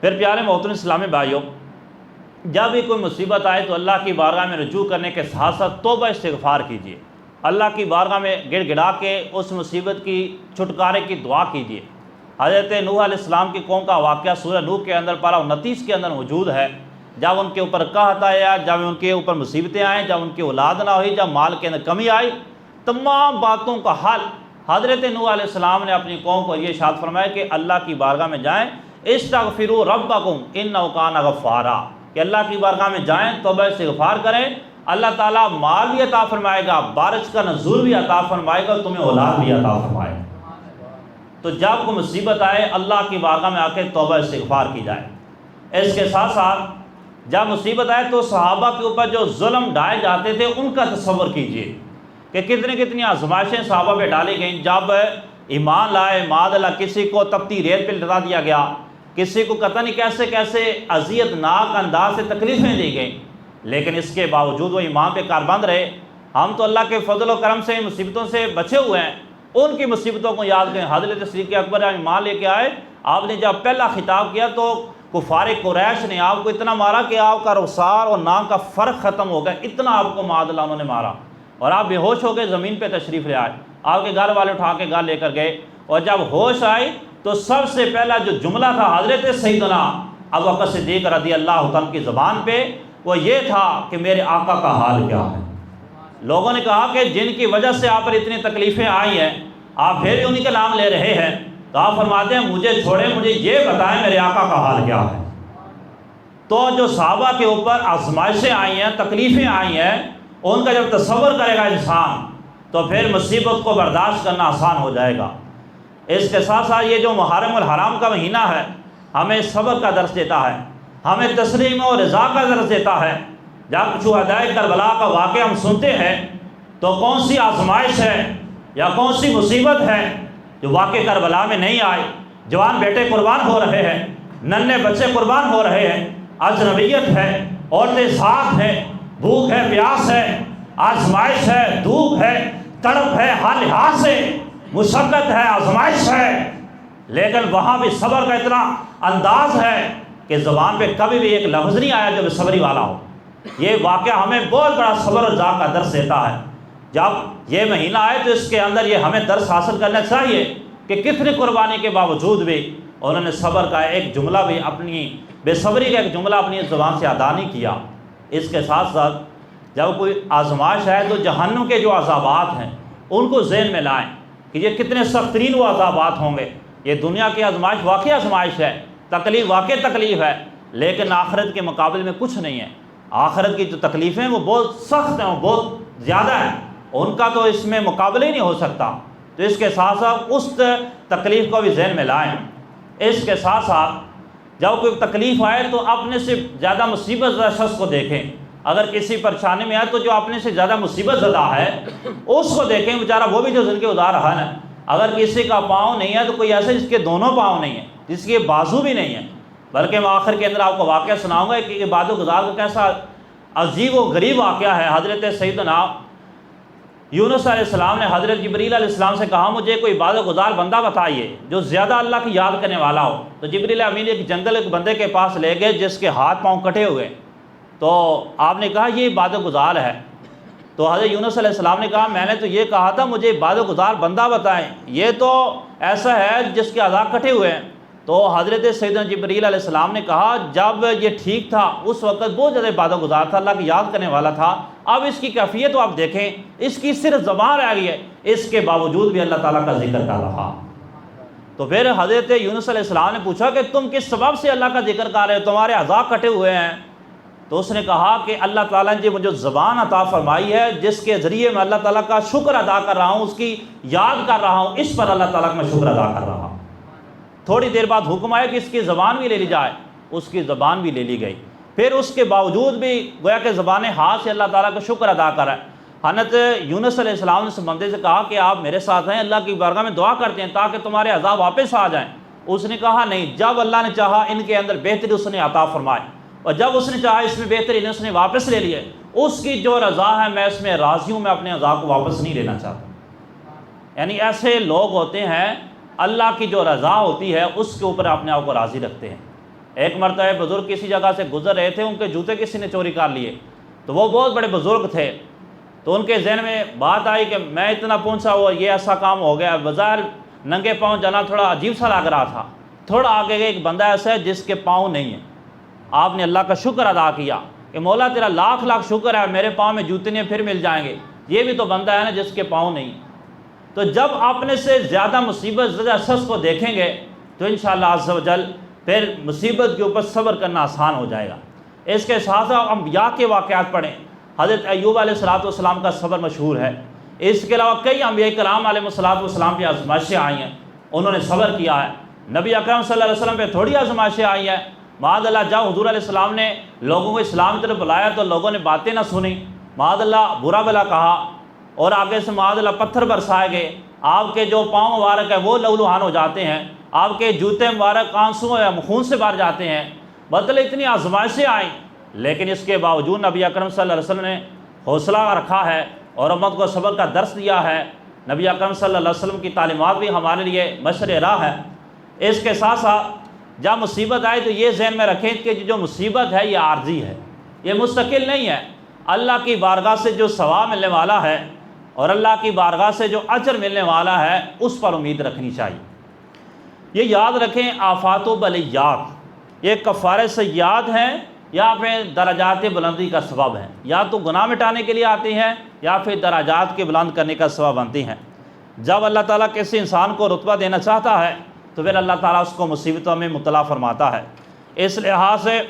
پھر پیارے محترم اسلامی بھائیوں، جب بھی کوئی مصیبت آئے تو اللہ کی بارگاہ میں رجوع کرنے کے ساتھ ساتھ توبہ استغفار کیجیے، اللہ کی بارگاہ میں گڑ گڑا کے اس مصیبت کی چھٹکارے کی دعا کیجیے۔ حضرت نوح علیہ السلام کی قوم کا واقعہ سورہ نوح کے اندر پارہ 29 کے اندر موجود ہے۔ جب ان کے اوپر قحط آیا، جب ان کے اوپر مصیبتیں آئیں، جب ان کی اولاد نہ ہوئی، جب مال کے اندر کمی آئی، تمام باتوں کا حل حضرت نوح علیہ السلام نے اپنی قوم کو یہ ارشاد فرمایا کہ اللہ کی بارگاہ میں جائیں، استغفروا ربکم انہ کان غفارا، کہ اللہ کی بارگاہ میں جائیں، توبہ استغفار کریں، اللہ تعالیٰ مال بھی عطا فرمائے گا، بارش کا نزول بھی عطا فرمائے گا، تمہیں اولاد بھی عطا فرمائے گا۔ تو جب کوئی مصیبت آئے اللہ کی بارگاہ میں آ کے توبہ استغفار کی جائے۔ اس کے ساتھ ساتھ جب مصیبت آئے تو صحابہ کے اوپر جو ظلم ڈھائے جاتے تھے ان کا تصور کیجئے کہ کتنی آزمائشیں صحابہ پہ ڈالی گئیں۔ جب ایمان لائے، معاذ اللہ کسی کو تپتی ریت پہ لٹا دیا گیا، کسی کو پتہ نہیں کیسے کیسے اذیت ناک انداز سے تکلیفیں دی گئیں، لیکن اس کے باوجود وہ ایمان پہ کاربند رہے۔ ہم تو اللہ کے فضل و کرم سے مصیبتوں سے بچے ہوئے ہیں، ان کی مصیبتوں کو یاد کریں۔ حضرت صدیق اکبر ایمان لے کے آئے، آپ نے جب پہلا خطاب کیا تو کفار قریش نے آپ کو اتنا مارا کہ آپ کا رخسار اور ناک کا فرق ختم ہو گیا، اتنا آپ کو معاذ اللہ انہوں نے مارا، اور آپ بے ہوش ہو کے زمین پہ تشریف لے آئے۔ آپ کے گھر والے اٹھا کے گھر لے کر گئے، اور جب ہوش آئی تو سب سے پہلا جو جملہ تھا حضرت سیدنا ابوبکر صدیق رضی اللہ عنہ کی زبان پہ وہ یہ تھا کہ میرے آقا کا حال کیا ہے۔ لوگوں نے کہا کہ جن کی وجہ سے آپ پر اتنی تکلیفیں آئی ہیں، آپ پھر بھی انہی کا نام لے رہے ہیں، تو آپ فرماتے ہیں مجھے چھوڑیں، مجھے یہ بتائیں میرے آقا کا حال کیا ہے۔ تو جو صحابہ کے اوپر آزمائشیں آئی ہیں، تکلیفیں آئی ہیں، ان کا جب تصور کرے گا انسان تو پھر مصیبت کو برداشت کرنا آسان ہو جائے گا۔ اس کے ساتھ ساتھ یہ جو محرم الحرام کا مہینہ ہے ہمیں صبر کا درس دیتا ہے، ہمیں تسلیم و رضا کا درس دیتا ہے۔ جب شہدائے کربلا کا واقعہ ہم سنتے ہیں تو کون سی آزمائش ہے یا کون سی مصیبت ہے جو واقع کربلا میں نہیں آئی؟ جوان بیٹے قربان ہو رہے ہیں، ننھے بچے قربان ہو رہے ہیں، اجنبیت ہے، عورتیں ساتھ ہیں، بھوک ہے، پیاس ہے، آزمائش ہے، دھوپ ہے، تڑپ ہے، ہر لحاظ سے مشقت ہے، آزمائش ہے، لیکن وہاں بھی صبر کا اتنا انداز ہے کہ زبان پہ کبھی بھی ایک لفظ نہیں آیا جو بے صبری والا ہو۔ یہ واقعہ ہمیں بہت بڑا صبر و ذا کا درس دیتا ہے۔ جب یہ مہینہ آئے تو اس کے اندر یہ ہمیں درس حاصل کرنا چاہیے کہ کتنی قربانی کے باوجود بھی انہوں نے صبر کا ایک جملہ بھی اپنی بے صبری کا ایک جملہ اپنی زبان سے ادا نہیں کیا۔ اس کے ساتھ ساتھ جب کوئی آزمائش ہے تو جہنم کے جو عذابات ہیں ان کو ذہن میں لائیں کہ یہ کتنے سخت ترین وہ عذابات ہوں گے۔ یہ دنیا کی آزمائش واقعی آزمائش ہے، تکلیف واقعی تکلیف ہے، لیکن آخرت کے مقابلے میں کچھ نہیں ہے۔ آخرت کی جو تکلیفیں وہ بہت سخت ہیں، وہ بہت زیادہ ہیں، ان کا تو اس میں مقابلہ ہی نہیں ہو سکتا۔ تو اس کے ساتھ ساتھ اس تکلیف کو بھی ذہن میں لائیں۔ اس کے ساتھ ساتھ جب کوئی تکلیف آئے تو اپنے سے زیادہ مصیبت زدہ شخص کو دیکھیں۔ اگر کسی پریشانی میں آئے تو جو اپنے سے زیادہ مصیبت زدہ ہے اس کو دیکھیں، بیچارہ وہ بھی جو زندگی گزار رہا ہے۔ اگر کسی کا پاؤں نہیں ہے تو کوئی ایسا جس کے دونوں پاؤں نہیں ہیں، جس کے بازو بھی نہیں ہیں، بلکہ میں آخر کے اندر آپ کو واقعہ سناؤں گا کہ عباد و گزار کا کیسا عجیب و غریب واقعہ ہے۔ حضرت سیدنا یونس علیہ السلام نے حضرت جبریل علیہ السلام سے کہا مجھے کوئی عباد و گزار بندہ بتائیے جو زیادہ اللہ کی یاد کرنے والا ہو۔ تو جبریل امین ایک جنگل ایک بندے کے پاس لے گئے جس کے ہاتھ پاؤں کٹے ہوئے، تو آپ نے کہا یہ عباد و گزار ہے۔ تو حضرت یونس علیہ السلام نے کہا میں نے تو یہ کہا تھا مجھے عباد و گزار بندہ بتائیں، یہ تو ایسا ہے جس کے اعضاء کٹے ہوئے ہیں۔ تو حضرت سیدنا جبریل علیہ السلام نے کہا جب یہ ٹھیک تھا اس وقت بہت زیادہ عبادت گزار تھا، اللہ کی یاد کرنے والا تھا، اب اس کی کیفیت تو آپ دیکھیں، اس کی صرف زبان رہ گئی ہے، اس کے باوجود بھی اللہ تعالیٰ کا ذکر کر رہا۔ تو پھر حضرت یونس علیہ السلام نے پوچھا کہ تم کس سبب سے اللہ کا ذکر کر رہے ہو، تمہارے اعضاء کٹے ہوئے ہیں؟ تو اس نے کہا کہ اللہ تعالیٰ نے مجھے زبان عطا فرمائی ہے جس کے ذریعے میں اللہ تعالیٰ کا شکر ادا کر رہا ہوں، اس کی یاد کر رہا ہوں، اس پر اللہ تعالیٰ کا میں شکر ادا کر رہا ہوں۔ تھوڑی دیر بعد حکم آیا کہ اس کی زبان بھی لے لی جائے، اس کی زبان بھی لے لی گئی۔ پھر اس کے باوجود بھی گویا کہ زبان حال سے اللہ تعالیٰ کا شکر ادا کر رہا ہے۔ حضرت یونس علیہ السلام نے اس بندے سے کہا کہ آپ میرے ساتھ ہیں، اللہ کی بارگاہ میں دعا کرتے ہیں تاکہ تمہارے عذاب واپس آ جائیں۔ اس نے کہا نہیں، جب اللہ نے چاہا ان کے اندر بہتری اس نے عطا فرمائی، اور جب اس نے چاہا اس میں بہتری اس نے واپس لے لیے۔ اس کی جو رضا ہے میں اس میں راضی ہوں، میں اپنے عذاب کو واپس نہیں لینا چاہتا۔ یعنی ایسے لوگ ہوتے ہیں اللہ کی جو رضا ہوتی ہے اس کے اوپر اپنے آپ کو راضی رکھتے ہیں۔ ایک مرتبہ بزرگ کسی جگہ سے گزر رہے تھے، ان کے جوتے کسی نے چوری کر لیے، تو وہ بہت بڑے بزرگ تھے، تو ان کے ذہن میں بات آئی کہ میں اتنا پہنچا ہوا، یہ ایسا کام ہو گیا، بظاہر ننگے پاؤں جانا تھوڑا عجیب سا لگ رہا تھا۔ تھوڑا آگے ایک بندہ ایسا ہے جس کے پاؤں نہیں ہیں، آپ نے اللہ کا شکر ادا کیا کہ مولا تیرا لاکھ لاکھ شکر ہے، میرے پاؤں میں جوتے نہیں، پھر مل جائیں گے، یہ بھی تو بندہ ہے نا جس کے پاؤں نہیں۔ تو جب اپنے سے زیادہ مصیبت زدہ شخص کو دیکھیں گے تو انشاءاللہ عز و جل پھر مصیبت کے اوپر صبر کرنا آسان ہو جائے گا۔ اس کے ساتھ ساتھ انبیاء کے واقعات پڑھیں، حضرت ایوب علیہ السلام کا صبر مشہور ہے، اس کے علاوہ کئی انبیاء کرام علیہ السلام پہ آزمائشیں آئی ہیں، انہوں نے صبر کیا ہے۔ نبی اکرم صلی اللہ علیہ وسلم پہ تھوڑی آزمائشیں آئی ہیں، معاذ اللہ جب حضور علیہ السلام نے لوگوں کو اسلام کی طرف بلایا تو لوگوں نے باتیں نہ سنی، معاذ اللہ برا بلا کہا، اور آگے سے معاذ اللہ پتھر برسائے گئے، آپ کے جو پاؤں مبارک ہیں وہ لہولہان ہو جاتے ہیں، آپ کے جوتے مبارک آنسوں یا خون سے بھر جاتے ہیں، بدلے اتنی آزمائشیں آئیں، لیکن اس کے باوجود نبی اکرم صلی اللہ علیہ وسلم نے حوصلہ رکھا ہے اور امت کو صبر کا درس دیا ہے۔ نبی اکرم صلی اللہ علیہ وسلم کی تعلیمات بھی ہمارے لیے مشرع راہ ہے۔ اس کے ساتھ ساتھ جب مصیبت آئے تو یہ ذہن میں رکھیں کہ جو مصیبت ہے یہ عارضی ہے، یہ مستقل نہیں ہے، اللہ کی بارگاہ سے جو ثواب ملنے والا ہے اور اللہ کی بارگاہ سے جو اجر ملنے والا ہے اس پر امید رکھنی چاہیے۔ یہ یاد رکھیں آفات و بلیات یہ کفارہ سیئات ہیں یا پھر درجات بلندی کا سبب ہے، یا تو گناہ مٹانے کے لیے آتے ہیں یا پھر درجات کے بلند کرنے کا سبب بنتے ہیں۔ جب اللہ تعالیٰ کسی انسان کو رتبہ دینا چاہتا ہے تو پھر اللہ تعالیٰ اس کو مصیبتوں میں مبتلا فرماتا ہے۔ اس لحاظ سے